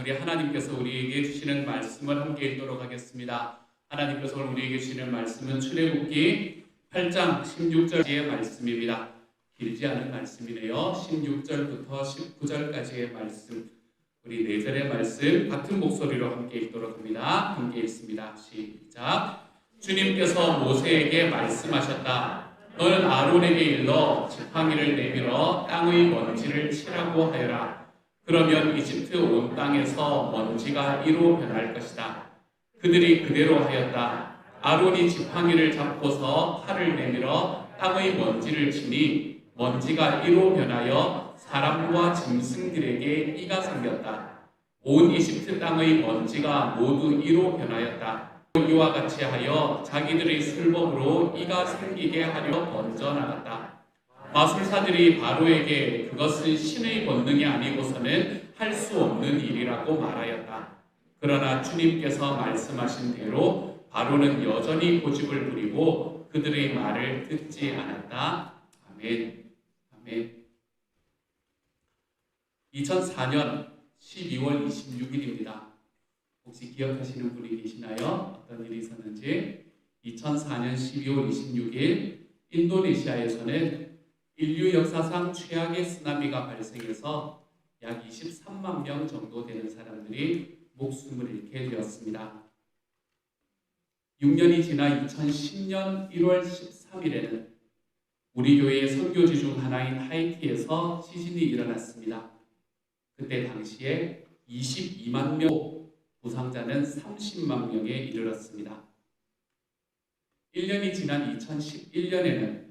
우리 하나님께서 우리에게 주시는 말씀을 함께 읽도록 하겠습니다. 하나님께서 우리에게 주시는 말씀은 출애굽기 8장 16절의 말씀입니다. 길지 않은 말씀이네요. 16절부터 19절까지의 말씀, 우리 4절의 말씀 같은 목소리로 함께 읽도록 합니다. 함께 읽습니다. 시작. 주님께서 모세에게 말씀하셨다. 너는 아론에게 일러 지팡이를 내밀어 땅의 먼지를 치라고 하여라. 그러면 이집트 온 땅에서 먼지가 이로 변할 것이다. 그들이 그대로 하였다. 아론이 지팡이를 잡고서 팔을 내밀어 땅의 먼지를 치니 먼지가 이로 변하여 사람과 짐승들에게 이가 생겼다. 온 이집트 땅의 먼지가 모두 이로 변하였다. 이와 같이 하여 자기들의 술법으로 이가 생기게 하려 번져 나갔다. 마술사들이 바로에게 그것은 신의 권능이 아니고서는 할 수 없는 일이라고 말하였다. 그러나 주님께서 말씀하신 대로 바로는 여전히 고집을 부리고 그들의 말을 듣지 않았다. 아멘. 아멘. 2004년 12월 26일입니다. 혹시 기억하시는 분이 계시나요? 어떤 일이 있었는지? 2004년 12월 26일 인도네시아에서는 인류 역사상 최악의 쓰나미가 발생해서 약 23만 명 정도 되는 사람들이 목숨을 잃게 되었습니다. 6년이 지나 2010년 1월 13일에는 우리 교회의 선교지 중 하나인 하이티에서 지진이 일어났습니다. 그때 당시에 22만 명, 부상자는 30만 명에 이르렀습니다. 1년이 지난 2011년에는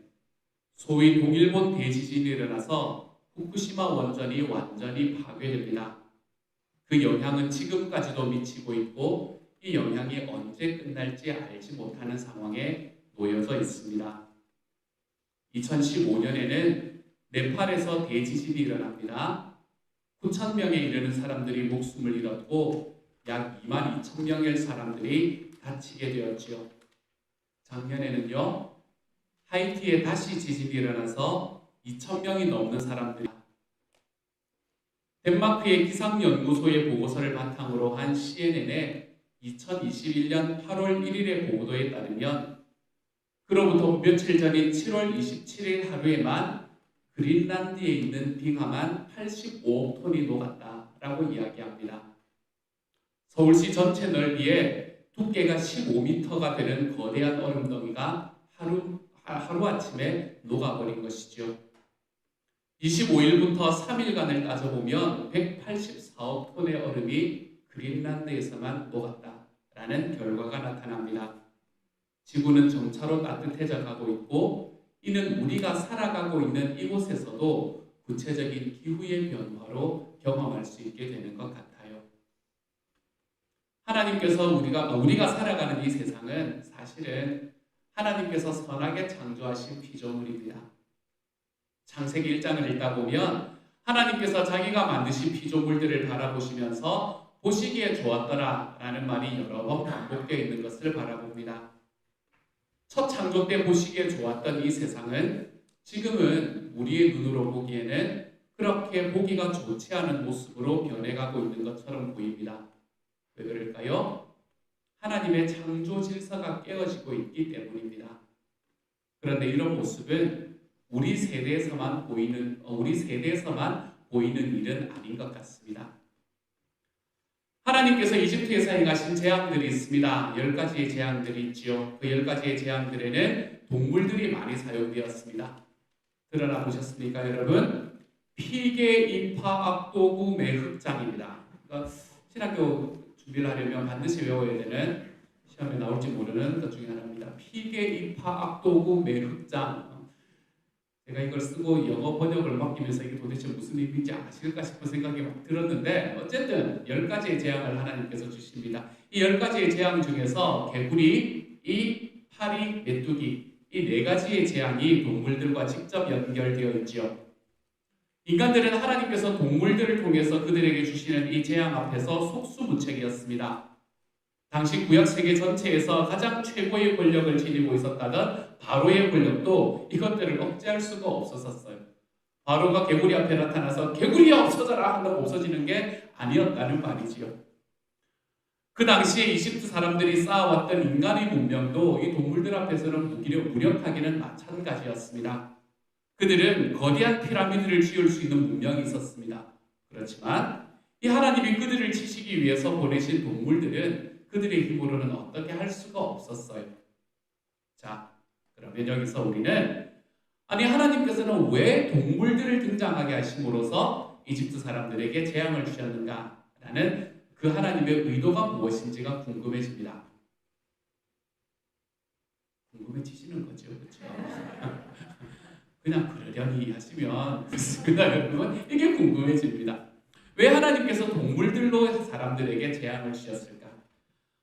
소위 동일본 대지진이 일어나서 후쿠시마 원전이 완전히 파괴됩니다. 그 영향은 지금까지도 미치고 있고 이 영향이 언제 끝날지 알지 못하는 상황에 놓여져 있습니다. 2015년에는 네팔에서 대지진이 일어납니다. 9,000명에 이르는 사람들이 목숨을 잃었고 약 22,000명의 사람들이 다치게 되었지요. 작년에는요, 하이티에 다시 지진이 일어나서 2,000명이 넘는 사람들이 덴마크의 기상연구소의 보고서를 바탕으로 한 CNN의 2021년 8월 1일의 보도에 따르면 그로부터 며칠 전인 7월 27일 하루에만 그린란드에 있는 빙하만 85억 톤이 녹았다라고 이야기합니다. 서울시 전체 넓이에 두께가 15m가 되는 거대한 얼음덩이가 하루아침에 녹아버린 것이죠. 25일부터 3일간을 따져보면 184억 톤의 얼음이 그린란드에서만 녹았다라는 결과가 나타납니다. 지구는 점차로 따뜻해져 가고 있고 이는 우리가 살아가고 있는 이곳에서도 구체적인 기후의 변화로 경험할 수 있게 되는 것 같아요. 하나님께서 우리가 살아가는 이 세상은 사실은 하나님께서 선하게 창조하신 피조물입니다. 창세기 1장을 읽다 보면 하나님께서 자기가 만드신 피조물들을 바라보시면서 보시기에 좋았더라 라는 말이 여러 번 반복되어 있는 것을 바라봅니다. 첫 창조 때 보시기에 좋았던 이 세상은 지금은 우리의 눈으로 보기에는 그렇게 보기가 좋지 않은 모습으로 변해가고 있는 것처럼 보입니다. 왜 그럴까요? 하나님의 창조 질서가 깨어지고 있기 때문입니다. 그런데 이런 모습은 우리 세대에서만 보이는 일은 아닌 것 같습니다. 하나님께서 이집트에서 행하신 재앙들이 있습니다. 10가지의 재앙들이 있지요. 그 10가지의 재앙들에는 동물들이 많이 사용되었습니다. 드러나 보셨습니까, 여러분? 피계, 인파, 악도구, 매흑장입니다. 그러니까 신학교 준비를 하려면 반드시 외워야 되는 시험에 나올지 모르는 것 중에 하나입니다. 피계, 인파, 악도구, 매흑장. 제가 이걸 쓰고 영어 번역을 맡기면서 이게 도대체 무슨 의미인지 아실까 싶은 생각이 막 들었는데 어쨌든 10가지의 재앙을 하나님께서 주십니다. 이 10가지의 재앙 중에서 개구리, 이 파리, 메뚜기 이 4가지의 재앙이 동물들과 직접 연결되어 있지요. 인간들은 하나님께서 동물들을 통해서 그들에게 주시는 이 재앙 앞에서 속수무책이었습니다. 당시 구약 세계 전체에서 가장 최고의 권력을 지니고 있었다던 바로의 권력도 이것들을 억제할 수가 없었어요. 바로가 개구리 앞에 나타나서 개구리야 없어져라 한다고 없어지는 게 아니었다는 말이지요. 그 당시에 이집트 사람들이 쌓아왔던 인간의 문명도 이 동물들 앞에서는 무력하기는 마찬가지였습니다. 그들은 거대한 피라미드를 지을 수 있는 문명이 있었습니다. 그렇지만 이 하나님이 그들을 치시기 위해서 보내신 동물들은 그들의 힘으로는 어떻게 할 수가 없었어요. 자, 그러면 여기서 우리는 하나님께서는 왜 동물들을 등장하게 하심으로써 이집트 사람들에게 재앙을 주셨는가라는 그 하나님의 의도가 무엇인지가 궁금해집니다. 궁금해지시는 거죠, 그렇죠? 그냥 그러려니 하시면 그렇습니다, 여러분. 이게 궁금해집니다. 왜 하나님께서 동물들로 사람들에게 재앙을 주셨을까?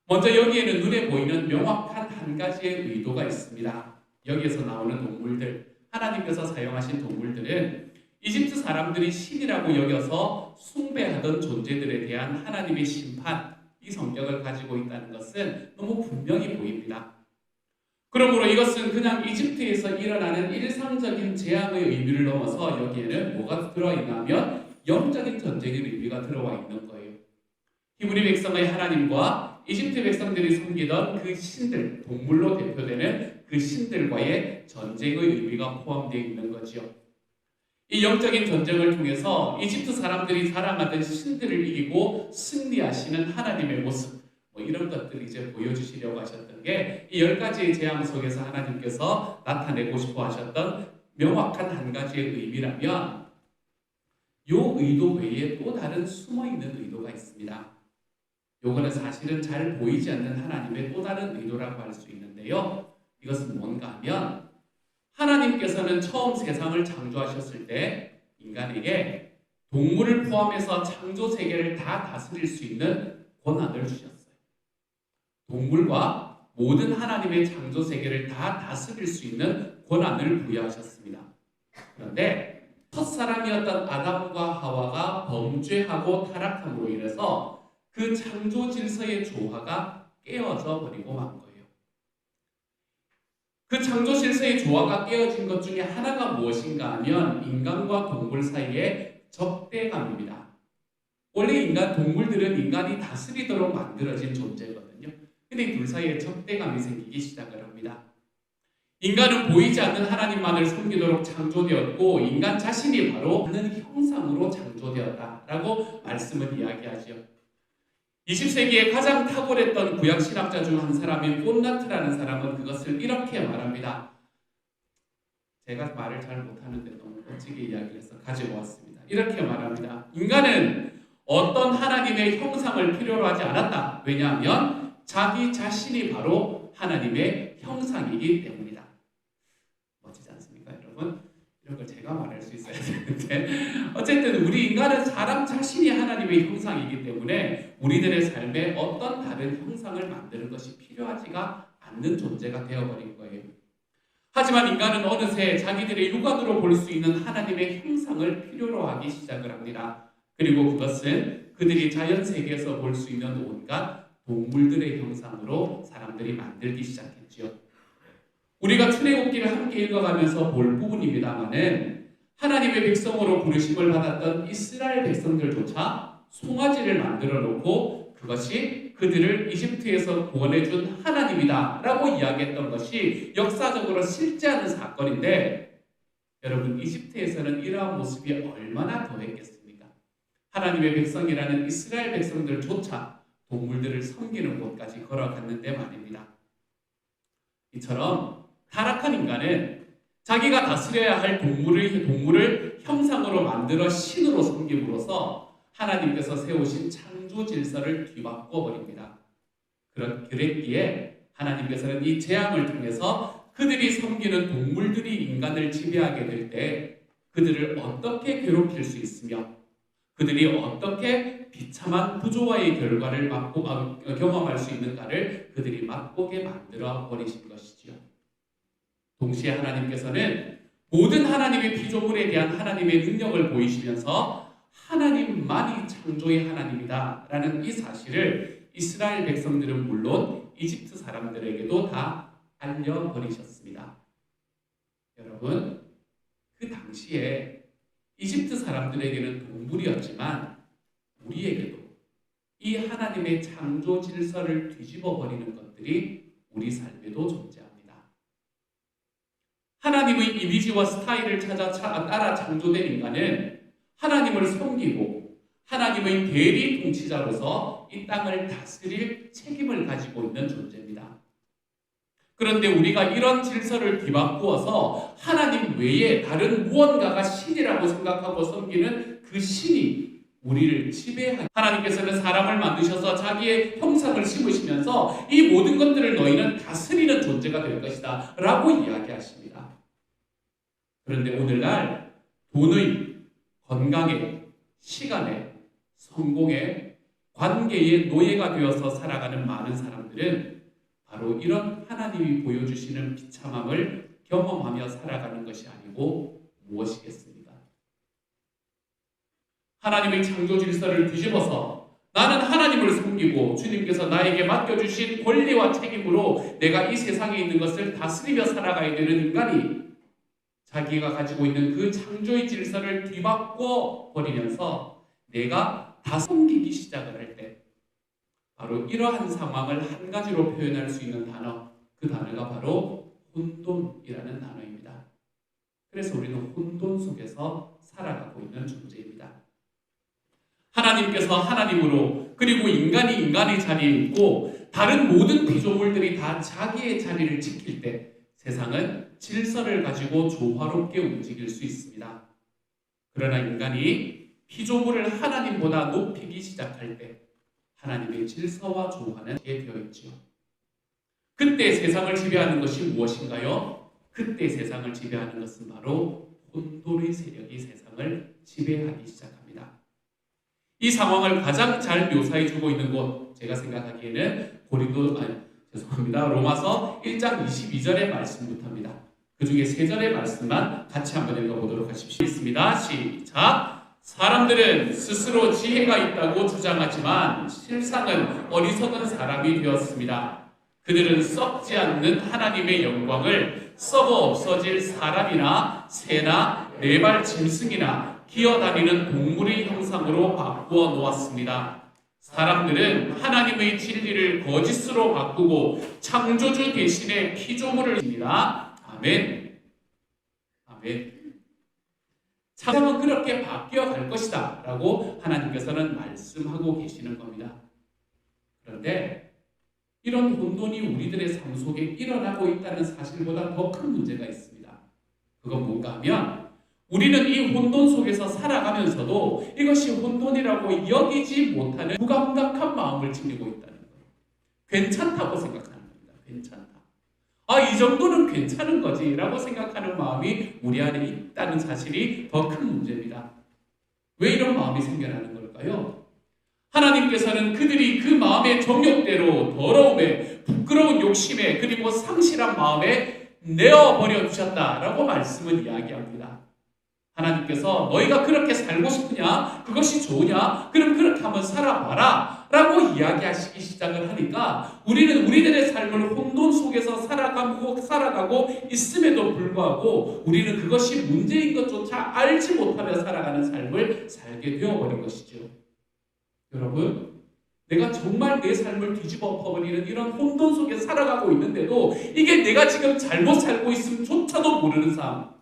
먼저 여기에는 눈에 보이는 명확한 한 가지의 의도가 있습니다. 여기에서 나오는 동물들, 하나님께서 사용하신 동물들은 이집트 사람들이 신이라고 여겨서 숭배하던 존재들에 대한 하나님의 심판, 이 성격을 가지고 있다는 것은 너무 분명히 보입니다. 그러므로 이것은 그냥 이집트에서 일어나는 일상적인 재앙의 의미를 넘어서 여기에는 뭐가 들어있냐면 영적인 전쟁의 의미가 들어와 있는 거예요. 히브리 백성의 하나님과 이집트 백성들이 섬기던 그 신들, 동물로 대표되는 그 신들과의 전쟁의 의미가 포함되어 있는 거지요. 이 영적인 전쟁을 통해서 이집트 사람들이 사랑하던 신들을 이기고 승리하시는 하나님의 모습, 이런 것들을 이제 보여주시려고 하셨던 게 이 10가지의 재앙 속에서 하나님께서 나타내고 싶어 하셨던 명확한 한 가지의 의미라면 이 의도 외에 또 다른 숨어있는 의도가 있습니다. 요거는 사실은 잘 보이지 않는 하나님의 또 다른 의도라고 할 수 있는데요. 이것은 뭔가 하면 하나님께서는 처음 세상을 창조하셨을 때 인간에게 동물을 포함해서 창조 세계를 다 다스릴 수 있는 권한을 주셨어요. 동물과 모든 하나님의 창조 세계를 다 다스릴 수 있는 권한을 부여하셨습니다. 그런데 첫사람이었던 아담과 하와가 범죄하고 타락함으로 인해서 그 창조 질서의 조화가 깨어져 버리고 만 거예요. 그 창조 질서의 조화가 깨어진 것 중에 하나가 무엇인가 하면 인간과 동물 사이의 적대감입니다. 원래 동물들은 인간이 다스리도록 만들어진 존재거든요. 근데 이 둘 사이에 적대감이 생기기 시작을 합니다. 인간은 보이지 않는 하나님만을 섬기도록 창조되었고 인간 자신이 바로 하는 형상으로 창조되었다라고 말씀을 이야기하죠. 20세기에 가장 탁월했던 구약신학자 중 한 사람인 폰나트라는 사람은 그것을 이렇게 말합니다. 제가 말을 잘 못하는데 너무 멋지게 이야기를 해서 가지고 왔습니다. 이렇게 말합니다. 인간은 어떤 하나님의 형상을 필요로 하지 않았다. 왜냐하면 자기 자신이 바로 하나님의 형상이기 때문이다. 멋지지 않습니까, 여러분? 이런 걸 제가 말할 수 있어야 되는데 어쨌든 우리 인간은 사람 자신이 하나님의 형상이기 때문에 우리들의 삶에 어떤 다른 형상을 만드는 것이 필요하지가 않는 존재가 되어버린 거예요. 하지만 인간은 어느새 자기들의 육안으로 볼 수 있는 하나님의 형상을 필요로 하기 시작을 합니다. 그리고 그것은 그들이 자연세계에서 볼 수 있는 온갖 동물들의 형상으로 사람들이 만들기 시작했지요. 우리가 출애굽기를 함께 읽어가면서 볼 부분입니다마는 하나님의 백성으로 부르심을 받았던 이스라엘 백성들조차 송아지를 만들어 놓고 그것이 그들을 이집트에서 구원해준 하나님이다 라고 이야기했던 것이 역사적으로 실제하는 사건인데 여러분 이집트에서는 이러한 모습이 얼마나 더했겠습니까? 하나님의 백성이라는 이스라엘 백성들조차 동물들을 섬기는 곳까지 걸어갔는데 말입니다. 이처럼 타락한 인간은 자기가 다스려야 할 동물을 형상으로 만들어 신으로 섬김으로써 하나님께서 세우신 창조 질서를 뒤바꿔 버립니다. 그랬기에 하나님께서는 이 재앙을 통해서 그들이 섬기는 동물들이 인간을 지배하게 될 때 그들을 어떻게 괴롭힐 수 있으며 그들이 어떻게 비참한 부조화의 결과를 경험할 수 있는가를 그들이 맛보게 만들어 버리신 것이지요. 동시에 하나님께서는 모든 하나님의 피조물에 대한 하나님의 능력을 보이시면서 하나님만이 창조의 하나님이다 라는 이 사실을 이스라엘 백성들은 물론 이집트 사람들에게도 다 알려버리셨습니다. 여러분 그 당시에 이집트 사람들에게는 동물이었지만 우리에게도 이 하나님의 창조 질서를 뒤집어 버리는 것들이 우리 삶에도 존재합니다. 하나님의 이미지와 스타일을 따라 창조된 인간은 하나님을 섬기고 하나님의 대리 통치자로서 이 땅을 다스릴 책임을 가지고 있는 존재입니다. 그런데 우리가 이런 질서를 뒤바꾸어서 하나님 외에 다른 무언가가 신이라고 생각하고 섬기는 그 신이 우리를 지배하는, 하나님께서는 사람을 만드셔서 자기의 형상을 심으시면서 이 모든 것들을 너희는 다스리는 존재가 될 것이다 라고 이야기하십니다. 그런데 오늘날 돈의, 건강의, 시간의, 성공의, 관계의 노예가 되어서 살아가는 많은 사람들은 바로 이런 하나님이 보여주시는 비참함을 경험하며 살아가는 것이 아니고 무엇이겠습니까? 하나님의 창조 질서를 뒤집어서 나는 하나님을 섬기고 주님께서 나에게 맡겨주신 권리와 책임으로 내가 이 세상에 있는 것을 다스리며 살아가야 되는 인간이 자기가 가지고 있는 그 창조의 질서를 뒤바꿔 버리면서 내가 다 섬기기 시작을 할 때 바로 이러한 상황을 한 가지로 표현할 수 있는 단어, 그 단어가 바로 혼돈이라는 단어입니다. 그래서 우리는 혼돈 속에서 살아가고 있는 존재입니다. 하나님께서 하나님으로, 그리고 인간이 인간의 자리에 있고 다른 모든 피조물들이 다 자기의 자리를 지킬 때 세상은 질서를 가지고 조화롭게 움직일 수 있습니다. 그러나 인간이 피조물을 하나님보다 높이기 시작할 때 하나님의 질서와 조화는 되어 있지요. 그때 세상을 지배하는 것이 무엇인가요? 그때 세상을 지배하는 것은 바로 혼돈의 세력이 세상을 지배하기 시작합니다. 이 상황을 가장 잘 묘사해주고 있는 곳, 제가 생각하기에는 로마서 1장 22절의 말씀부터입니다. 그 중에 3절의 말씀만 같이 한번 읽어보도록 하십시오. 있습니다. 시작! 사람들은 스스로 지혜가 있다고 주장하지만 실상은 어리석은 사람이 되었습니다. 그들은 썩지 않는 하나님의 영광을 썩어 없어질 사람이나 새나 네발 짐승이나 기어다니는 동물의 형상으로 바꾸어 놓았습니다. 사람들은 하나님의 진리를 거짓으로 바꾸고 창조주 대신에 피조물을 씁니다. 아멘. 아멘. 세상은 그렇게 바뀌어 갈 것이다 라고 하나님께서는 말씀하고 계시는 겁니다. 그런데 이런 혼돈이 우리들의 삶 속에 일어나고 있다는 사실보다 더 큰 문제가 있습니다. 그건 뭔가 하면 우리는 이 혼돈 속에서 살아가면서도 이것이 혼돈이라고 여기지 못하는 무감각한 마음을 지니고 있다는 거예요. 괜찮다고 생각하는 겁니다. 괜찮다. 이 정도는 괜찮은 거지 라고 생각하는 마음이 우리 안에 있다는 사실이 더 큰 문제입니다. 왜 이런 마음이 생겨나는 걸까요? 하나님께서는 그들이 그 마음의 정욕대로 더러움에, 부끄러운 욕심에, 그리고 상실한 마음에 내어버려 두셨다라고 말씀은 이야기합니다. 하나님께서 너희가 그렇게 살고 싶으냐? 그것이 좋으냐? 그럼 그렇게 한번 살아봐라 라고 이야기하시기 시작을 하니까 우리는 우리들의 삶을 혼돈 속에서 살아가고 있음에도 불구하고 우리는 그것이 문제인 것조차 알지 못하며 살아가는 삶을 살게 되어버린 것이죠. 여러분, 내가 정말 내 삶을 뒤집어 엎어버리는 이런 혼돈 속에 살아가고 있는데도 이게 내가 지금 잘못 살고 있음조차도 모르는 삶,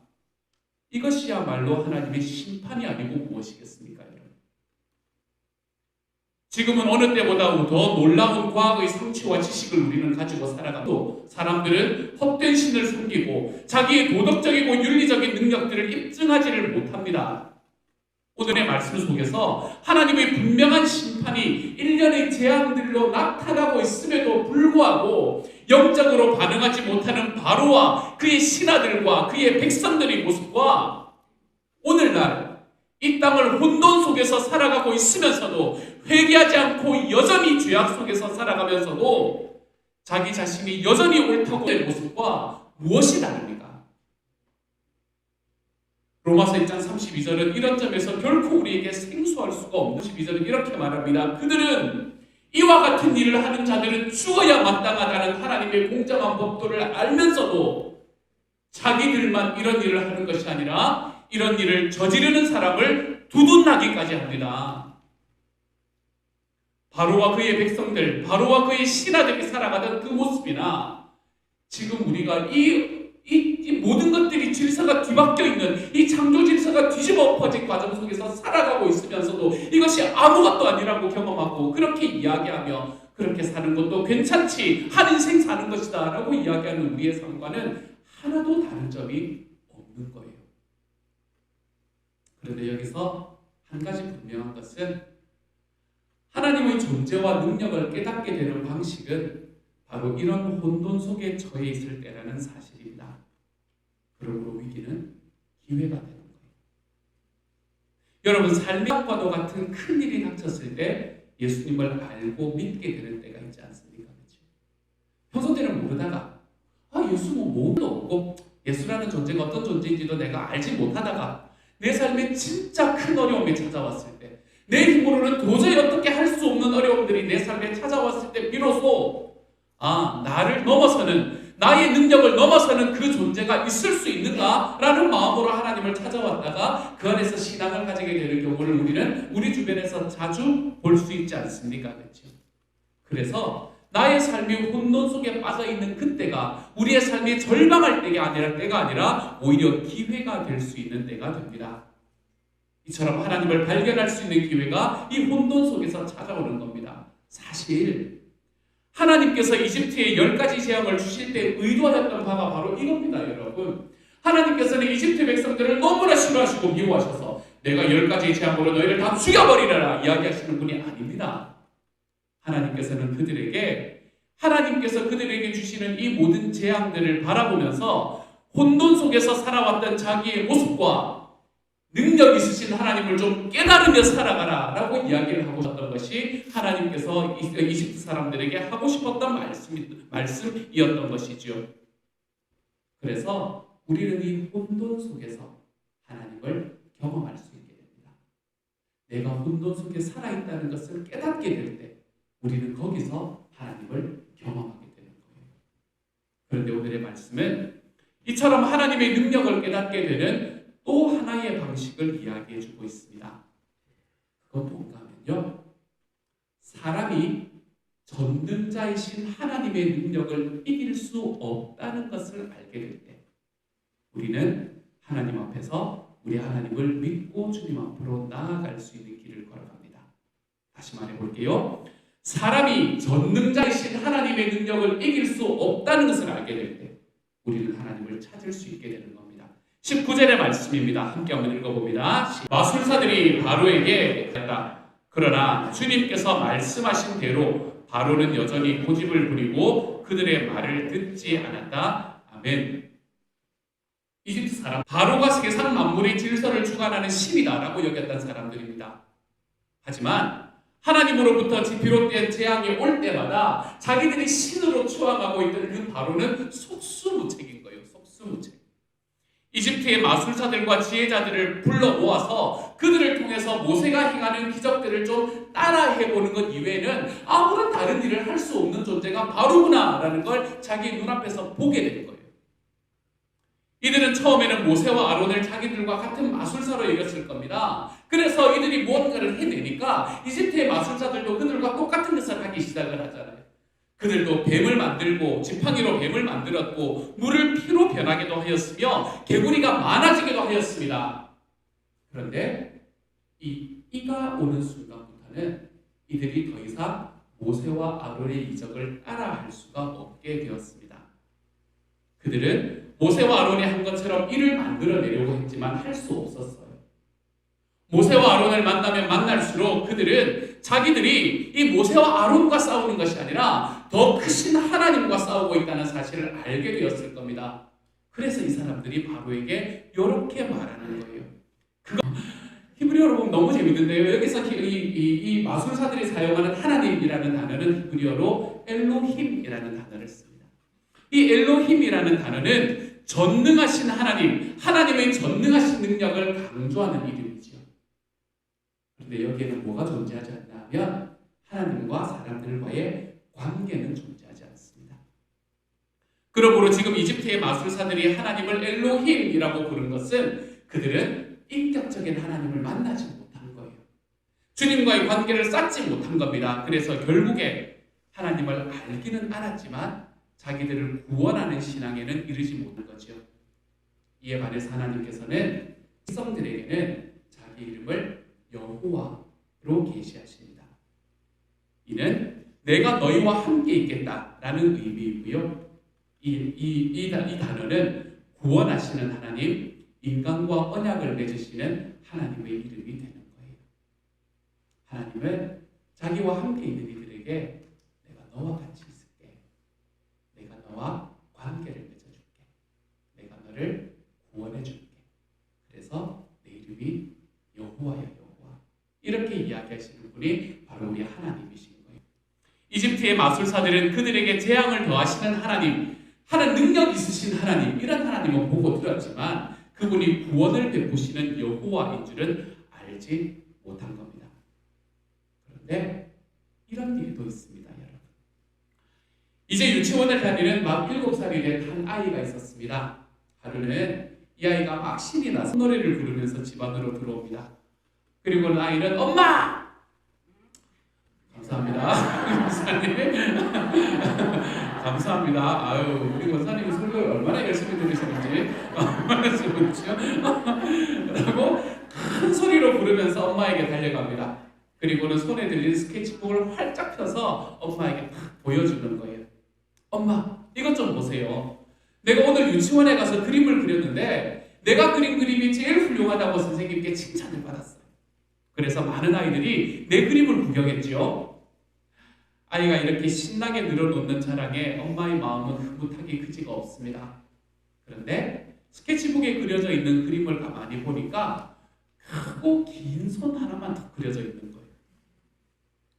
이것이야말로 하나님의 심판이 아니고 무엇이겠습니까? 여러분? 지금은 어느 때보다 더 놀라운 과학의 성취와 지식을 우리는 가지고 살아가도 사람들은 헛된 신을 숨기고 자기의 도덕적이고 윤리적인 능력들을 입증하지를 못합니다. 오늘의 말씀 속에서 하나님의 분명한 심판이 일련의 재앙들로 나타나고 있음에도 불구하고 영적으로 반응하지 못하는 바로와 그의 신하들과 그의 백성들의 모습과 오늘날 이 땅을 혼돈 속에서 살아가고 있으면서도 회개하지 않고 여전히 죄악 속에서 살아가면서도 자기 자신이 여전히 옳다고 된 모습과 무엇이 다릅니까? 로마서 1장 32절은 이런 점에서 결코 우리에게 생소할 수가 없는 32절은 이렇게 말합니다. 그들은 이와 같은 일을 하는 자들은 죽어야 마땅하다는 하나님의 공정한 법도를 알면서도 자기들만 이런 일을 하는 것이 아니라 이런 일을 저지르는 사람을 두둔하기까지 합니다. 바로와 그의 백성들, 바로와 그의 신하들이 살아가던 그 모습이나 지금 우리가 이 모든 것들이 질서가 뒤바뀌어 있는 이 창조 질서가 뒤집어 엎어진 과정 속에서 살아가고 있으면서도 이것이 아무것도 아니라고 경험하고 그렇게 이야기하며 그렇게 사는 것도 괜찮지, 한 인생 사는 것이다 라고 이야기하는 우리의 삶과는 하나도 다른 점이 없는 거예요. 그런데 여기서 한 가지 분명한 것은 하나님의 존재와 능력을 깨닫게 되는 방식은 바로 이런 혼돈 속에 처해 있을 때라는 사실입니다. 그러므로 위기는 기회가 되는 거예요. 여러분, 삶의 과도 같은 큰 일이 닥쳤을 때 예수님을 알고 믿게 되는 때가 있지 않습니까? 그렇죠? 평소 때는 모르다가 예수 뭐도 없고 예수라는 존재가 어떤 존재인지도 내가 알지 못하다가 내 삶에 진짜 큰 어려움이 찾아왔을 때, 내 힘으로는 도저히 어떻게 할 수 없는 어려움들이 내 삶에 찾아왔을 때 비로소 나를 넘어서는, 나의 능력을 넘어서는 그 존재가 있을 수 있는가라는 마음으로 하나님을 찾아왔다가 그 안에서 신앙을 가지게 되는 경우를 우리는 우리 주변에서 자주 볼 수 있지 않습니까? 그렇죠? 그래서 나의 삶이 혼돈 속에 빠져있는 그때가 우리의 삶이 절망할 때가 아니라 오히려 기회가 될 수 있는 때가 됩니다. 이처럼 하나님을 발견할 수 있는 기회가 이 혼돈 속에서 찾아오는 겁니다. 사실 하나님께서 이집트에 10가지 재앙을 주실 때 의도하였던 바가 바로 이겁니다. 여러분, 하나님께서는 이집트 백성들을 너무나 싫어하시고 미워하셔서 내가 10가지 재앙으로 너희를 다 죽여버리라 이야기하시는 분이 아닙니다. 하나님께서는 하나님께서 그들에게 주시는 이 모든 재앙들을 바라보면서 혼돈 속에서 살아왔던 자기의 모습과 능력 있으신 하나님을 좀 깨달으며 살아가라 라고 이야기를 하고 싶었던 것이 하나님께서 이집트 사람들에게 하고 싶었던 말씀이었던 것이죠. 그래서 우리는 이 혼돈 속에서 하나님을 경험할 수 있게 됩니다. 내가 혼돈 속에 살아있다는 것을 깨닫게 될 때 우리는 거기서 하나님을 경험하게 되는 거예요. 그런데 오늘의 말씀은 이처럼 하나님의 능력을 깨닫게 되는 또 하나의 방식을 이야기해 주고 있습니다. 그건 뭔가 하면요, 사람이 전능자이신 하나님의 능력을 이길 수 없다는 것을 알게 될 때 우리는 하나님 앞에서 우리 하나님을 믿고 주님 앞으로 나아갈 수 있는 길을 걸어갑니다. 다시 말해 볼게요. 사람이 전능자이신 하나님의 능력을 이길 수 없다는 것을 알게 될 때 우리는 하나님을 찾을 수 있게 되는 겁니다. 19절의 말씀입니다. 함께 한번 읽어봅니다. 마술사들이 바로에게 했다. 그러나 주님께서 말씀하신 대로 바로는 여전히 고집을 부리고 그들의 말을 듣지 않았다. 아멘. 이집트 사람, 바로가 세상 만물의 질서를 주관하는 신이다라고 여겼던 사람들입니다. 하지만 하나님으로부터 비롯된 재앙이 올 때마다 자기들이 신으로 추앙하고 있던 그 바로는 속수무책인 거예요. 속수무책. 이집트의 마술사들과 지혜자들을 불러 모아서 그들을 통해서 모세가 행하는 기적들을 좀 따라해보는 것 이외에는 아무런 다른 일을 할 수 없는 존재가 바로구나라는 걸 자기 눈앞에서 보게 되는 거예요. 이들은 처음에는 모세와 아론을 자기들과 같은 마술사로 여겼을 겁니다. 그래서 이들이 무언가를 해내니까 이집트의 마술사들도 그들과 똑같은 것을 하기 시작을 하잖아요. 그들도 뱀을 만들고 지팡이로 뱀을 만들었고 물을 피로 변하기도 하였으며 개구리가 많아지기도 하였습니다. 그런데 이가 오는 순간부터는 이들이 더 이상 모세와 아론의 이적을 따라할 수가 없게 되었습니다. 그들은 모세와 아론이 한 것처럼 이를 만들어내려고 했지만 할 수 없었어요. 모세와 아론을 만나면 만날수록 그들은 자기들이 이 모세와 아론과 싸우는 것이 아니라 더 크신 하나님과 싸우고 있다는 사실을 알게 되었을 겁니다. 그래서 이 사람들이 바로에게 이렇게 말하는 거예요. 히브리어로 보면 너무 재밌는데요. 여기서 이 마술사들이 사용하는 하나님이라는 단어는 히브리어로 엘로힘이라는 단어를 씁니다. 이 엘로힘이라는 단어는 전능하신 하나님, 하나님의 전능하신 능력을 강조하는 이름이죠. 그런데 여기에는 뭐가 존재하지 않나 하면 하나님과 사람들과의 관계는 존재하지 않습니다. 그러므로 지금 이집트의 마술사들이 하나님을 엘로힘이라고 부른 것은 그들은 인격적인 하나님을 만나지 못한 거예요. 주님과의 관계를 쌓지 못한 겁니다. 그래서 결국에 하나님을 알기는 알았지만 자기들을 구원하는 신앙에는 이르지 못한 거죠. 이에 반해서 하나님께서는 백성들에게는 자기 이름을 여호와로 계시하십니다. 이는 내가 너희와 함께 있겠다라는 의미이고요. 이 단어는 구원하시는 하나님, 인간과 언약을 맺으시는 하나님의 이름이 되는 거예요. 하나님은 자기와 함께 있는 이들에게 내가 너와 같이 있을게. 내가 너와 관계를 맺어줄게. 내가 너를 구원해줄게. 그래서 내 이름이 여호와야 여호와. 이렇게 이야기하시는 분이 바로 우리 하나님이신 거예요. 이집트의 마술사들은 그들에게 재앙을 더하시는 하나님, 하는 능력 있으신 하나님, 이런 하나님은 보고 들었지만 그분이 구원을 베푸시는 여호와인 줄은 알지 못한 겁니다. 그런데 이런 일도 있습니다, 여러분. 이제 유치원을 다니는 막 7살이 된 한 아이가 있었습니다. 하루는 이 아이가 막 신이 나서 노래를 부르면서 집 안으로 들어옵니다. 그리고는 아이는 엄마! 감사합니다. 목사님. 감사합니다. 아유, 우리 원사님이 설교를 얼마나 열심히 들으시는지 말씀이죠. 그리고 큰 소리로 부르면서 엄마에게 달려갑니다. 그리고는 손에 들린 스케치북을 활짝 펴서 엄마에게 탁 보여주는 거예요. 엄마, 이것 좀 보세요. 내가 오늘 유치원에 가서 그림을 그렸는데 내가 그린 그림이 제일 훌륭하다고 선생님께 칭찬을 받았어요. 그래서 많은 아이들이 내 그림을 구경했지요. 아이가 이렇게 신나게 늘어놓는 자랑에 엄마의 마음은 흐뭇하기 그지가 없습니다. 그런데 스케치북에 그려져 있는 그림을 가만히 보니까 크고 긴 손 하나만 더 그려져 있는 거예요.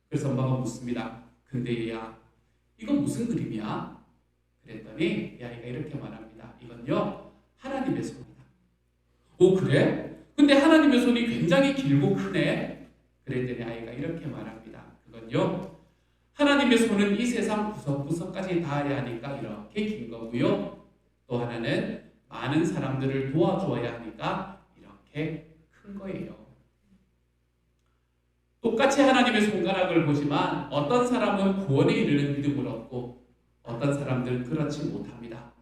그래서 엄마가 묻습니다. 근데 얘야, 이건 무슨 그림이야? 그랬더니 이 아이가 이렇게 말합니다. 이건요, 하나님의 손이다. 오, 그래? 근데 하나님의 손이 굉장히 길고 크네? 그랬더니 아이가 이렇게 말합니다. 그건요, 하나님의 손은 이 세상 구석구석까지 닿아야 하니까 이렇게 긴 거고요. 또 하나는 많은 사람들을 도와줘야 하니까 이렇게 큰 거예요. 똑같이 하나님의 손가락을 보지만 어떤 사람은 구원에 이르는 믿음을 얻고 어떤 사람들은 그렇지 못합니다.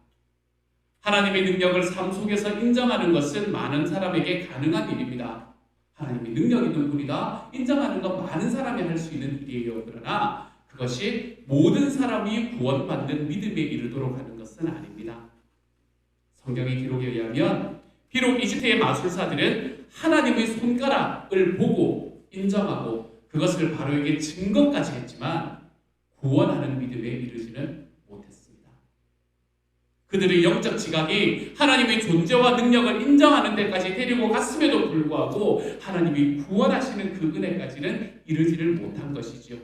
하나님의 능력을 삶 속에서 인정하는 것은 많은 사람에게 가능한 일입니다. 하나님이 능력 있는 분이다 인정하는 건 많은 사람이 할 수 있는 일이에요. 그러나 그것이 모든 사람이 구원받는 믿음에 이르도록 하는 것은 아닙니다. 성경의 기록에 의하면 비록 이집트의 마술사들은 하나님의 손가락을 보고 인정하고 그것을 바로에게 증거까지 했지만 구원하는 믿음에 이르지는 못했습니다. 그들의 영적 지각이 하나님의 존재와 능력을 인정하는 데까지 데리고 갔음에도 불구하고 하나님이 구원하시는 그 은혜까지는 이르지를 못한 것이죠.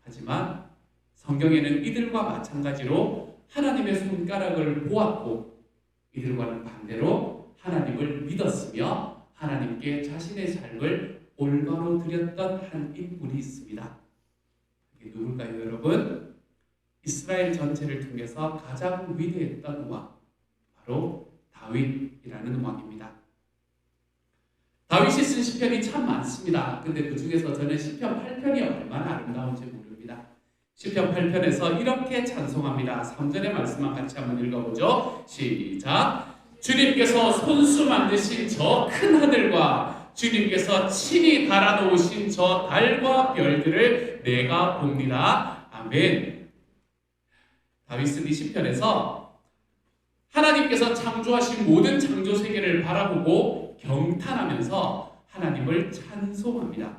하지만 성경에는 이들과 마찬가지로 하나님의 손가락을 보았고 이들과는 반대로 하나님을 믿었으며 하나님께 자신의 삶을 올바로 드렸던 한 인물이 있습니다. 이게 누굴까요, 여러분? 이스라엘 전체를 통해서 가장 위대했던 왕, 바로 다윗이라는 왕입니다. 다윗이 쓴 시편이 참 많습니다. 근데 그 중에서 저는 시편 8편이 얼마나 아름다운지 모릅니다. 시편 8편에서 이렇게 찬송합니다. 3절의 말씀만 같이 한번 읽어보죠. 시작. 주님께서 손수 만드신 저 큰 하늘과 주님께서 친히 달아놓으신 저 달과 별들을 내가 봅니다. 아멘. 다윗은 이 시편에서 하나님께서 창조하신 모든 창조 세계를 바라보고 경탄하면서 하나님을 찬송합니다.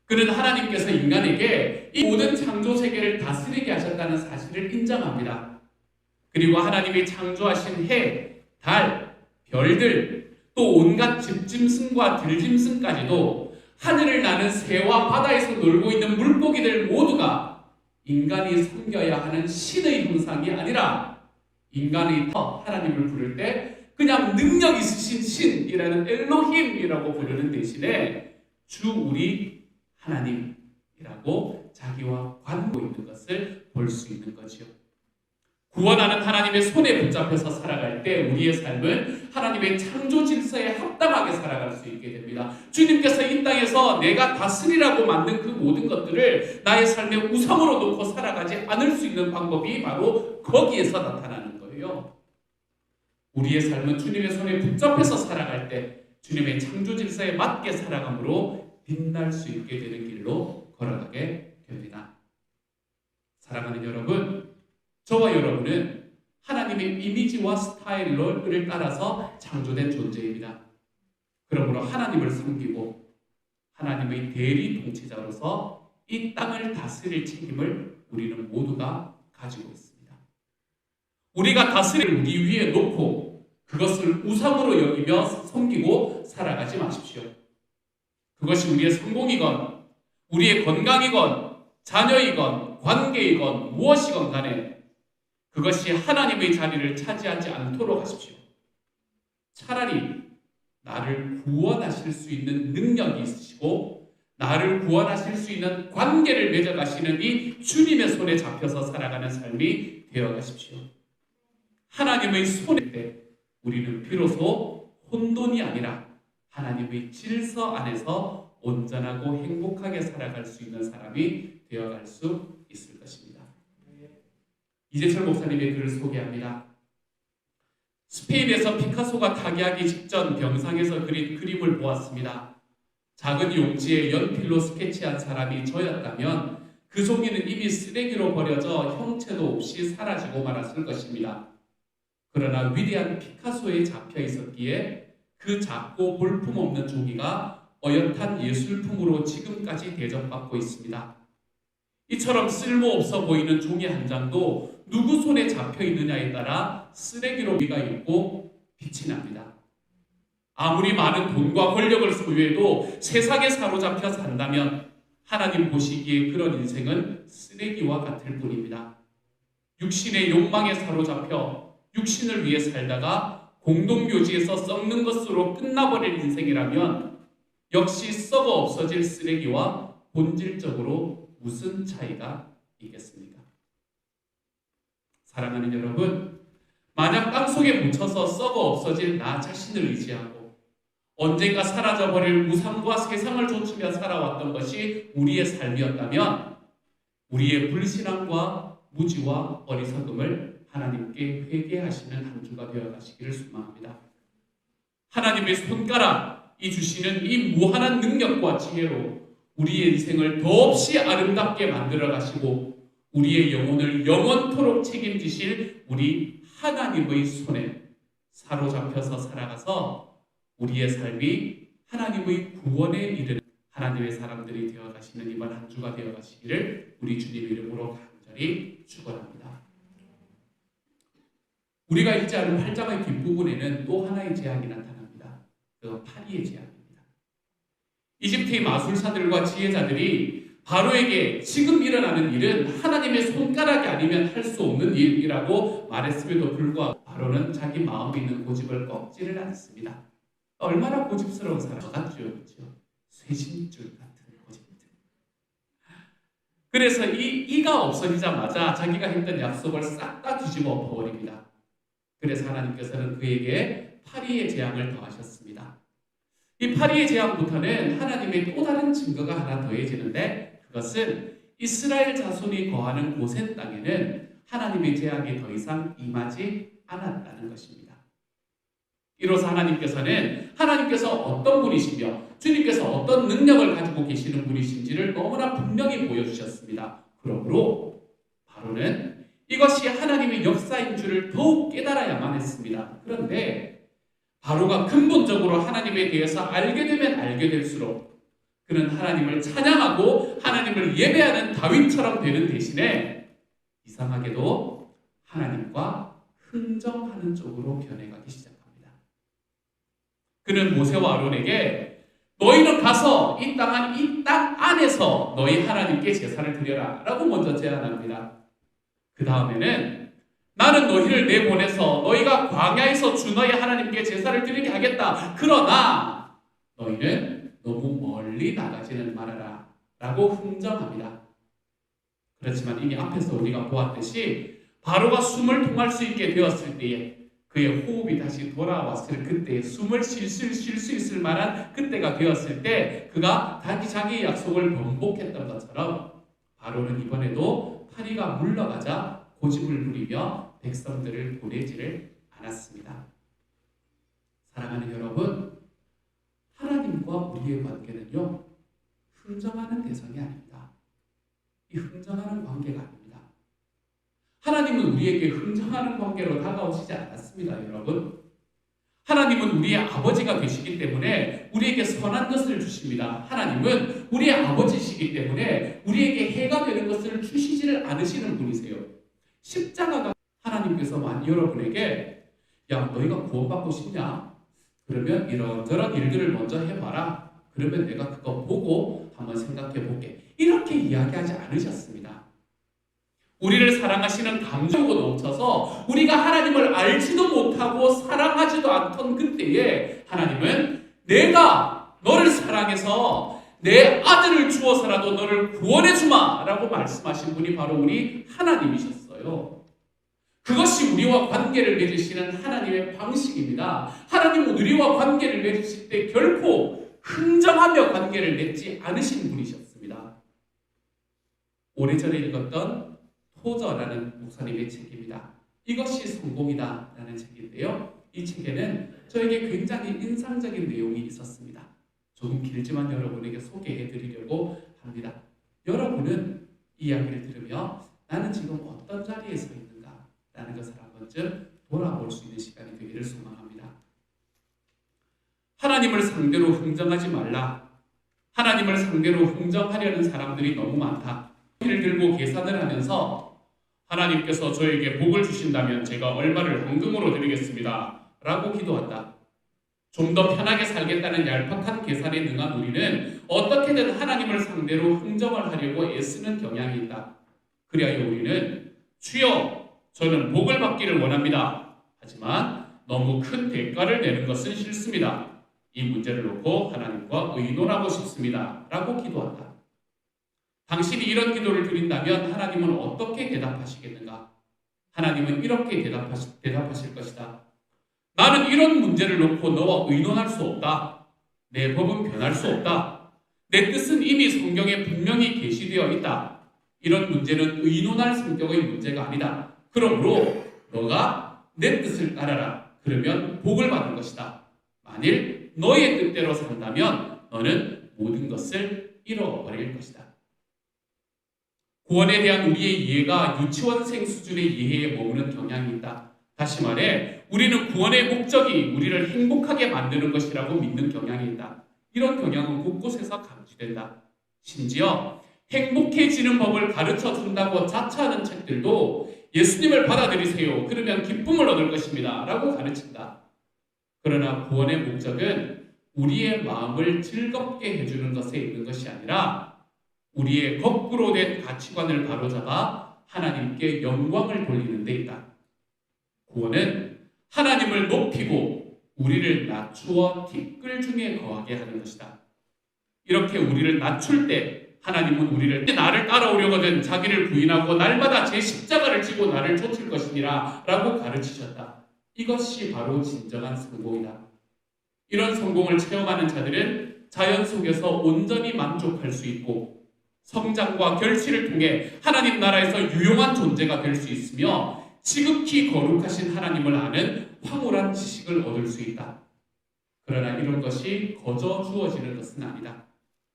그는 하나님께서 인간에게 이 모든 창조 세계를 다스리게 하셨다는 사실을 인정합니다. 그리고 하나님이 창조하신 해, 달, 별들, 또 온갖 집짐승과 들짐승까지도 하늘을 나는 새와 바다에서 놀고 있는 물고기들 모두가 인간이 섬겨야 하는 신의 형상이 아니라 인간이 하나님을 부를 때 그냥 능력 있으신 신이라는 엘로힘이라고 부르는 대신에 주 우리 하나님이라고 자기와 관계하고 있는 것을 볼 수 있는 거죠. 구원하는 하나님의 손에 붙잡혀서 살아갈 때 때 우리의 삶은 하나님의 창조 질서에 합당하게 살아갈 수 있게 됩니다. 주님께서 이 땅에서 내가 다스리라고 만든 그 모든 것들을 나의 삶의 우상으로 놓고 살아가지 않을 수 있는 방법이 바로 거기에서 나타나는 거예요. 우리의 삶은 주님의 손에 붙잡혀서 살아갈 때 주님의 창조 질서에 맞게 살아감으로 빛날 수 있게 되는 길로 걸어가게 됩니다. 사랑하는 여러분, 저와 여러분은 하나님의 이미지와 스타일을 따라서 창조된 존재입니다. 그러므로 하나님을 섬기고 하나님의 대리 통치자로서 이 땅을 다스릴 책임을 우리는 모두가 가지고 있습니다. 우리가 다스릴 우리 위에 놓고 그것을 우상으로 여기며 섬기고 살아가지 마십시오. 그것이 우리의 성공이건 우리의 건강이건 자녀이건 관계이건 무엇이건 간에 그것이 하나님의 자리를 차지하지 않도록 하십시오. 차라리 나를 구원하실 수 있는 능력이 있으시고 나를 구원하실 수 있는 관계를 맺어가시는 이 주님의 손에 잡혀서 살아가는 삶이 되어가십시오. 하나님의 손에 때 우리는 비로소 혼돈이 아니라 하나님의 질서 안에서 온전하고 행복하게 살아갈 수 있는 사람이 되어갈 수 있을 것입니다. 이재철 목사님의 글을 소개합니다. 스페인에서 피카소가 타계하기 직전 병상에서 그린 그림을 보았습니다. 작은 용지에 연필로 스케치한 사람이 저였다면 그 종이는 이미 쓰레기로 버려져 형체도 없이 사라지고 말았을 것입니다. 그러나 위대한 피카소에 잡혀 있었기에 그 작고 볼품없는 종이가 어엿한 예술품으로 지금까지 대접받고 있습니다. 이처럼 쓸모없어 보이는 종이 한 장도 누구 손에 잡혀 있느냐에 따라 쓰레기로 미가 있고 빛이 납니다. 아무리 많은 돈과 권력을 소유해도 세상에 사로잡혀 산다면 하나님 보시기에 그런 인생은 쓰레기와 같을 뿐입니다. 육신의 욕망에 사로잡혀 육신을 위해 살다가 공동묘지에서 썩는 것으로 끝나버릴 인생이라면 역시 썩어 없어질 쓰레기와 본질적으로 무슨 차이가 있겠습니까? 사랑하는 여러분, 만약 땅속에 묻혀서 썩어 없어질 나 자신을 의지하고 언젠가 사라져버릴 우상과 세상을 좇으며 살아왔던 것이 우리의 삶이었다면 우리의 불신앙과 무지와 어리석음을 하나님께 회개하시는 한 주가 되어가시기를 소망합니다. 하나님의 손가락이 주시는 이 무한한 능력과 지혜로 우리의 인생을 더없이 아름답게 만들어 가시고 우리의 영혼을 영원토록 책임지실 우리 하나님의 손에 사로잡혀서 살아가서 우리의 삶이 하나님의 구원에 이르는 하나님의 사람들이 되어가시는 이번 한 주가 되어가시기를 우리 주님의 이름으로 간절히 축원합니다. 우리가 읽지 않은 8장의 뒷부분에는 또 하나의 재앙이 나타납니다. 그 파리의 재앙입니다. 이집트의 마술사들과 지혜자들이 바로에게 지금 일어나는 일은 하나님의 손가락이 아니면 할 수 없는 일이라고 말했음에도 불구하고 바로는 자기 마음에 있는 고집을 꺾지를 않습니다. 얼마나 고집스러운 사람 같죠, 그렇죠? 쇠심줄 같은 고집들. 그래서 이가 없어지자마자 자기가 했던 약속을 싹 다 뒤집어 엎어버립니다. 그래서 하나님께서는 그에게 파리의 재앙을 더하셨습니다. 이 파리의 재앙부터는 하나님의 또 다른 증거가 하나 더해지는데 그것은 이스라엘 자손이 거하는 고센 땅에는 하나님의 재앙이 더 이상 임하지 않았다는 것입니다. 이로써 하나님께서 어떤 분이시며 주님께서 어떤 능력을 가지고 계시는 분이신지를 너무나 분명히 보여주셨습니다. 그러므로 바로는 이것이 하나님의 역사인 줄을 더욱 깨달아야만 했습니다. 그런데 바로가 근본적으로 하나님에 대해서 알게 되면 알게 될수록 그는 하나님을 찬양하고 하나님을 예배하는 다윗처럼 되는 대신에 이상하게도 하나님과 흥정하는 쪽으로 변해가기 시작합니다. 그는 모세와 아론에게 너희는 가서 이 땅 안에서 너희 하나님께 제사를 드려라 라고 먼저 제안합니다. 그 다음에는 나는 너희를 내보내서 너희가 광야에서 주 너희 하나님께 제사를 드리게 하겠다. 그러나 너희는 너무 멀리 나가지는 말아라 라고 흥정합니다. 그렇지만 이미 앞에서 우리가 보았듯이 바로가 숨을 통할 수 있게 되었을 때에 그의 호흡이 다시 돌아왔을 그때 숨을 쉴 수 있을 만한 그때가 되었을 때 그가 자기의 약속을 번복했던 것처럼 바로는 이번에도 파리가 물러가자 고집을 부리며 백성들을 보내지를 않았습니다. 사랑하는 여러분, 하나님과 우리의 관계는요, 흥정하는 대상이 아닙니다. 이 흥정하는 관계가 아닙니다. 하나님은 우리에게 흥정하는 관계로 다가오시지 않았습니다, 여러분. 하나님은 우리의 아버지가 되시기 때문에 우리에게 선한 것을 주십니다. 하나님은 우리의 아버지시기 때문에 우리에게 해가 되는 것을 주시지를 않으시는 분이세요. 십자가가 하나님께서 여러분에게 야, 너희가 구원받고 싶냐? 그러면 이런저런 일들을 먼저 해봐라. 그러면 내가 그거 보고 한번 생각해 볼게. 이렇게 이야기하지 않으셨습니다. 우리를 사랑하시는 감정으로 넘쳐서 우리가 하나님을 알지도 못하고 사랑하지도 않던 그때에 하나님은 내가 너를 사랑해서 내 아들을 주어서라도 너를 구원해 주마 라고 말씀하신 분이 바로 우리 하나님이셨어요. 그것이 우리와 관계를 맺으시는 하나님의 방식입니다. 하나님은 우리와 관계를 맺으실 때 결코 흥정하며 관계를 맺지 않으신 분이셨습니다. 오래전에 읽었던 토저라는 목사님의 책입니다. 이것이 성공이다 라는 책인데요. 이 책에는 저에게 굉장히 인상적인 내용이 있었습니다. 조금 길지만 여러분에게 소개해 드리려고 합니다. 여러분은 이 이야기를 들으며 나는 지금 어떤 자리에 서 있는가 라는 것을 한 번쯤 돌아볼 수 있는 시간이 되기를 소망합니다. 하나님을 상대로 흥정하지 말라. 하나님을 상대로 흥정하려는 사람들이 너무 많다. 를 들고 계산을 하면서 하나님께서 저에게 복을 주신다면 제가 얼마를 헌금으로 드리겠습니다 라고 기도한다. 좀 더 편하게 살겠다는 얄팍한 계산에 능한 우리는 어떻게든 하나님을 상대로 흥정을 하려고 애쓰는 경향이 있다. 그리하여 우리는 주여 저는 복을 받기를 원합니다. 하지만 너무 큰 대가를 내는 것은 싫습니다. 이 문제를 놓고 하나님과 의논하고 싶습니다 라고 기도한다. 당신이 이런 기도를 드린다면 하나님은 어떻게 대답하시겠는가? 하나님은 이렇게 대답하실 것이다. 나는 이런 문제를 놓고 너와 의논할 수 없다. 내 법은 변할 수 없다. 내 뜻은 이미 성경에 분명히 계시되어 있다. 이런 문제는 의논할 성격의 문제가 아니다. 그러므로 너가 내 뜻을 따라라. 그러면 복을 받을 것이다. 만일 너의 뜻대로 산다면 너는 모든 것을 잃어버릴 것이다. 구원에 대한 우리의 이해가 유치원생 수준의 이해에 머무는 경향이 있다. 다시 말해 우리는 구원의 목적이 우리를 행복하게 만드는 것이라고 믿는 경향이 있다. 이런 경향은 곳곳에서 감지된다. 심지어 행복해지는 법을 가르쳐 준다고 자처하는 책들도 예수님을 받아들이세요. 그러면 기쁨을 얻을 것입니다. 라고 가르친다. 그러나 구원의 목적은 우리의 마음을 즐겁게 해주는 것에 있는 것이 아니라 우리의 거꾸로 된 가치관을 바로잡아 하나님께 영광을 돌리는 데 있다. 구원은 하나님을 높이고 우리를 낮추어 티끌 중에 거하게 하는 것이다. 이렇게 우리를 낮출 때 하나님은 우리를 나를 따라오려거든 자기를 부인하고 날마다 제 십자가를 지고 나를 쫓을 것이니라 라고 가르치셨다. 이것이 바로 진정한 성공이다. 이런 성공을 체험하는 자들은 자연 속에서 온전히 만족할 수 있고 성장과 결실을 통해 하나님 나라에서 유용한 존재가 될 수 있으며 지극히 거룩하신 하나님을 아는 황홀한 지식을 얻을 수 있다. 그러나 이런 것이 거저 주어지는 것은 아니다.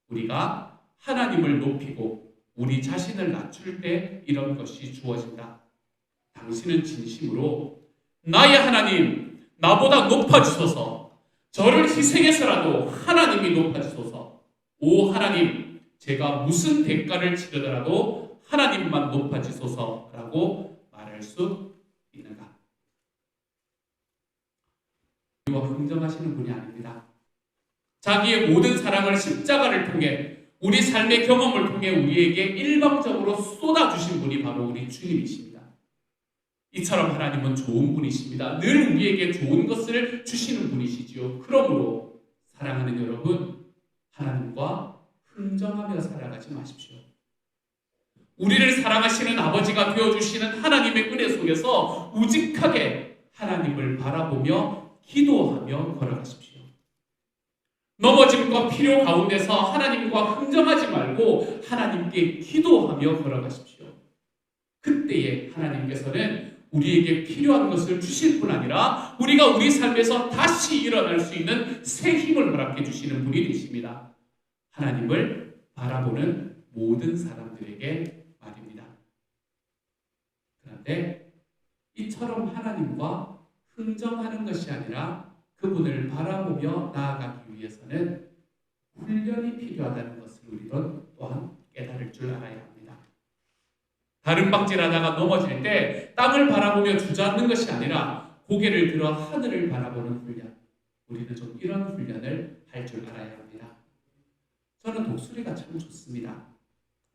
우리가 하나님을 높이고 우리 자신을 낮출 때 이런 것이 주어진다. 당신은 진심으로 나의 하나님, 나보다 높아지소서. 저를 희생해서라도 하나님이 높아지소서. 오 하나님, 제가 무슨 대가를 치르더라도 하나님만 높아지소서라고 말할 수 있는가? 우리와 흥정하시는 분이 아닙니다. 자기의 모든 사랑을 십자가를 통해 우리 삶의 경험을 통해 우리에게 일방적으로 쏟아주신 분이 바로 우리 주님이십니다. 이처럼 하나님은 좋은 분이십니다. 늘 우리에게 좋은 것을 주시는 분이시지요. 그러므로 사랑하는 여러분, 하나님과 흥정하며 살아가지 마십시오. 우리를 사랑하시는 아버지가 되어주시는 하나님의 은혜 속에서 우직하게 하나님을 바라보며 기도하며 걸어가십시오. 넘어짐과 필요 가운데서 하나님과 흥정하지 말고 하나님께 기도하며 걸어가십시오. 그때에 하나님께서는 우리에게 필요한 것을 주실 뿐 아니라 우리가 우리 삶에서 다시 일어날 수 있는 새 힘을 허락해 주시는 분이 되십니다. 하나님을 바라보는 모든 사람들에게 말입니다. 그런데 이처럼 하나님과 흥정하는 것이 아니라 그분을 바라보며 나아가기 위해서는 훈련이 필요하다는 것을 우리도 또한 깨달을 줄 알아야 합니다. 다른 박질하다가 넘어질 때 땅을 바라보며 주저앉는 것이 아니라 고개를 들어 하늘을 바라보는 훈련. 우리는 좀 이런 훈련을 할 줄 알아야 합니다. 저는 독수리가 참 좋습니다.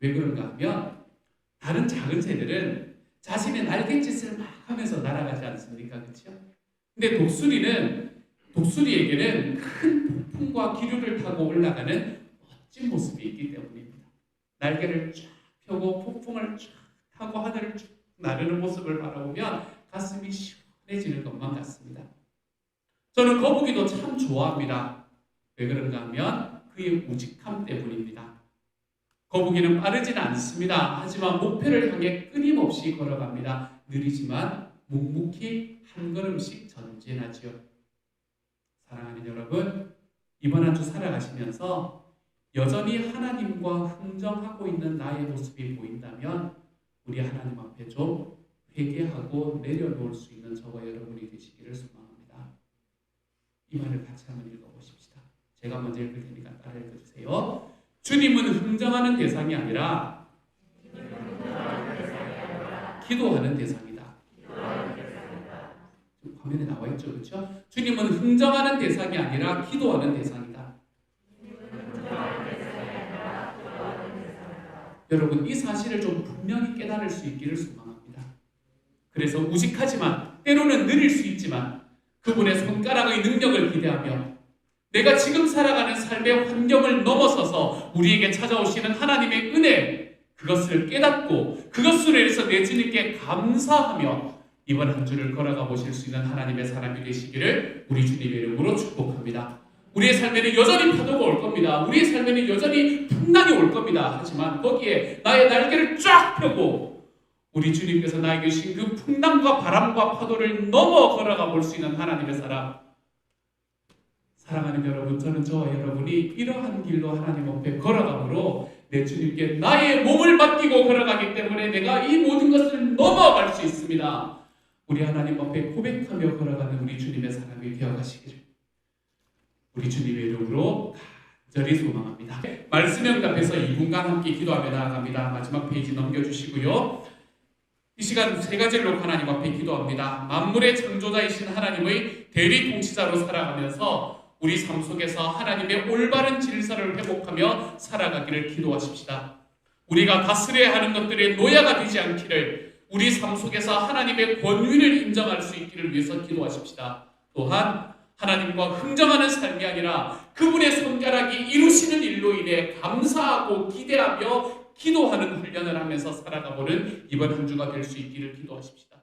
왜 그런가 하면 다른 작은 새들은 자신의 날갯짓을 막 하면서 날아가지 않습니까? 그렇죠? 근데 독수리에게는 큰 폭풍과 기류를 타고 올라가는 멋진 모습이 있기 때문입니다. 날개를 쫙 펴고 폭풍을 쫙 타고 하늘을 쭉 나르는 모습을 바라보면 가슴이 시원해지는 것만 같습니다. 저는 거북이도 참 좋아합니다. 왜 그런가 하면 그의 우직함 때문입니다. 거북이는 빠르지는 않습니다. 하지만 목표를 향해 끊임없이 걸어갑니다. 느리지만 묵묵히 한 걸음씩 전진하지요. 사랑하는 여러분, 이번 한 주 살아가시면서 여전히 하나님과 흥정하고 있는 나의 모습이 보인다면 우리 하나님 앞에 좀 회개하고 내려놓을 수 있는 저와 여러분이 되시기를 소망합니다. 이 말을 같이 한번 읽어보십시다. 제가 먼저 읽을 테니까 따라 읽어주세요. 주님은 흥정하는 대상이 아니라 기도하는 대상이다. 화면에 나와 있죠, 그렇죠? 주님은 흥정하는 대상이 아니라 기도하는 대상이다. 여러분, 이 사실을 좀 분명히 깨달을 수 있기를 소망합니다. 그래서 우직하지만 때로는 느릴 수 있지만 그분의 손가락의 능력을 기대하며 내가 지금 살아가는 삶의 환경을 넘어서서 우리에게 찾아오시는 하나님의 은혜, 그것을 깨닫고 그것으로 인해서 내 주님께 감사하며 이번 한 주를 걸어가 보실 수 있는 하나님의 사람이 되시기를 우리 주님의 이름으로 축복합니다. 우리의 삶에는 여전히 파도가 올 겁니다. 우리의 삶에는 여전히 풍랑이 올 겁니다. 하지만 거기에 나의 날개를 쫙 펴고 우리 주님께서 나에게 주신 그 풍랑과 바람과 파도를 넘어 걸어가 볼 수 있는 하나님의 사람, 사랑하는 여러분, 저는 저와 여러분이 이러한 길로 하나님 앞에 걸어가므로 내 주님께 나의 몸을 맡기고 걸어가기 때문에 내가 이 모든 것을 넘어갈 수 있습니다. 우리 하나님 앞에 고백하며 걸어가는 우리 주님의 사람이 되어가시기를 우리 주님의 이름으로 간절히 소망합니다. 말씀 응답해서 2분간 함께 기도하며 나아갑니다. 마지막 페이지 넘겨주시고요. 이 시간 세 가지를 놓고 하나님 앞에 기도합니다. 만물의 창조자이신 하나님의 대리 통치자로 살아가면서 우리 삶 속에서 하나님의 올바른 질서를 회복하며 살아가기를 기도하십시다. 우리가 다스려야 하는 것들의 노예가 되지 않기를, 우리 삶 속에서 하나님의 권위를 인정할 수 있기를 위해서 기도하십시다. 또한 하나님과 흥정하는 삶이 아니라 그분의 손가락이 이루시는 일로 인해 감사하고 기대하며 기도하는 훈련을 하면서 살아가보는 이번 한 주가 될 수 있기를 기도하십시다.